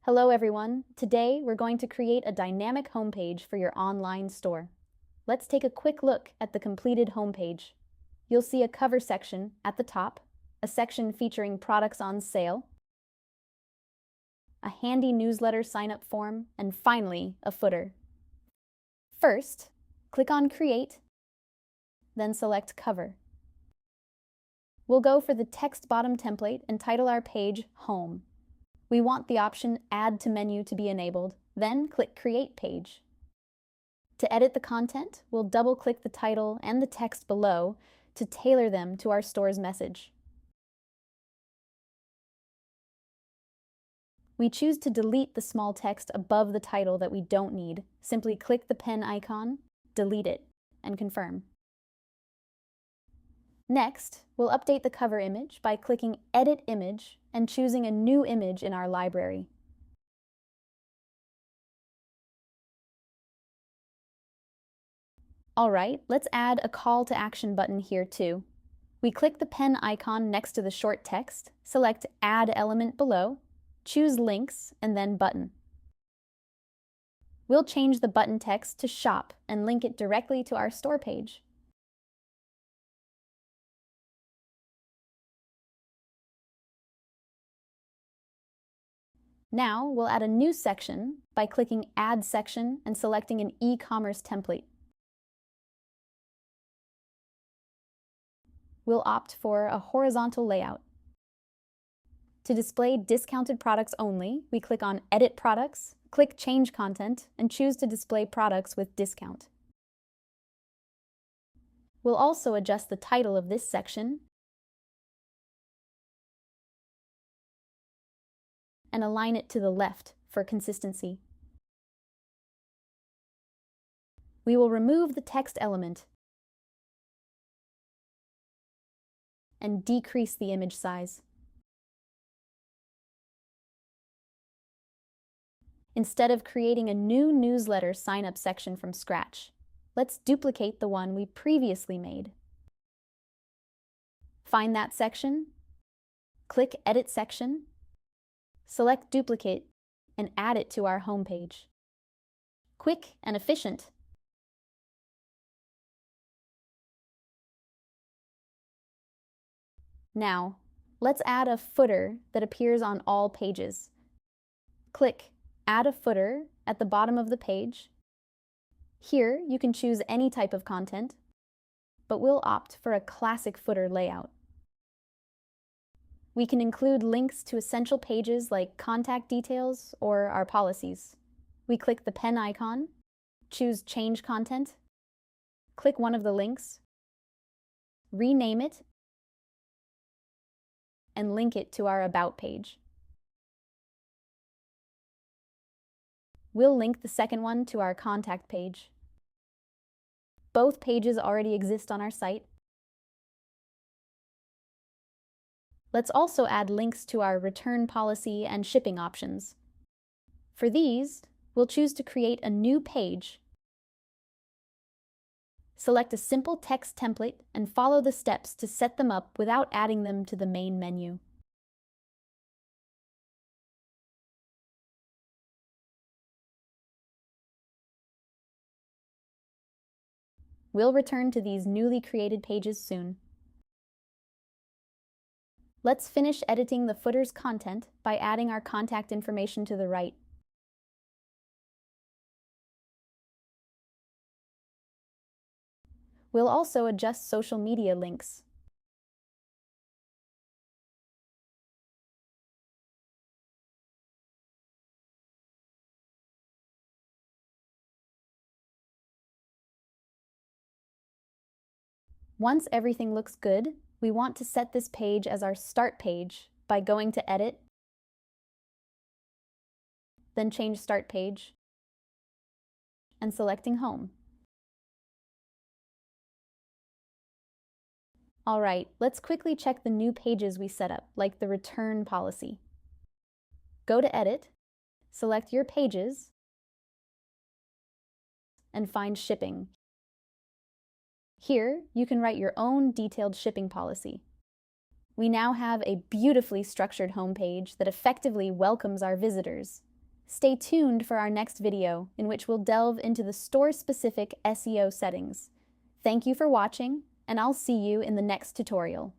Hello everyone! Today we're going to create a dynamic homepage for your online store. Let's take a quick look at the completed homepage. You'll see a cover section at the top, a section featuring products on sale, a handy newsletter sign-up form, and finally, a footer. First, click on Create, then select Cover. We'll go for the text bottom template and title our page Home. We want the option Add to Menu to be enabled, then click Create Page. To edit the content, we'll double-click the title and the text below to tailor them to our store's message. We choose to delete the small text above the title that we don't need. Simply click the pen icon, delete it, and confirm. Next, we'll update the cover image by clicking Edit Image and choosing a new image in our library. Alright, let's add a call to action button here too. We click the pen icon next to the short text, select Add Element below, choose Links, and then Button. We'll change the button text to Shop and link it directly to our store page. Now, we'll add a new section by clicking Add Section and selecting an e-commerce template. We'll opt for a horizontal layout. To display discounted products only, we click on Edit Products, click Change Content, and choose to display products with discount. We'll also adjust the title of this section and align it to the left for consistency. We will remove the text element and decrease the image size. Instead of creating a new newsletter sign-up section from scratch, let's duplicate the one we previously made. Find that section, click Edit Section, select Duplicate, and add it to our homepage. Quick and efficient. Now, let's add a footer that appears on all pages. Click Add a Footer at the bottom of the page. Here, you can choose any type of content, but we'll opt for a classic footer layout. We can include links to essential pages like contact details or our policies. We click the pen icon, choose Change Content, click one of the links, rename it, and link it to our About page. We'll link the second one to our Contact page. Both pages already exist on our site. Let's also add links to our return policy and shipping options. For these, we'll choose to create a new page. Select a simple text template and follow the steps to set them up without adding them to the main menu. We'll return to these newly created pages soon. Let's finish editing the footer's content by adding our contact information to the right. We'll also adjust social media links. Once everything looks good, we want to set this page as our start page by going to Edit, then change Start Page, and selecting Home. Alright, let's quickly check the new pages we set up, like the return policy. Go to Edit, select your pages, and find Shipping. Here, you can write your own detailed shipping policy. We now have a beautifully structured homepage that effectively welcomes our visitors. Stay tuned for our next video, in which we'll delve into the store-specific SEO settings. Thank you for watching, and I'll see you in the next tutorial.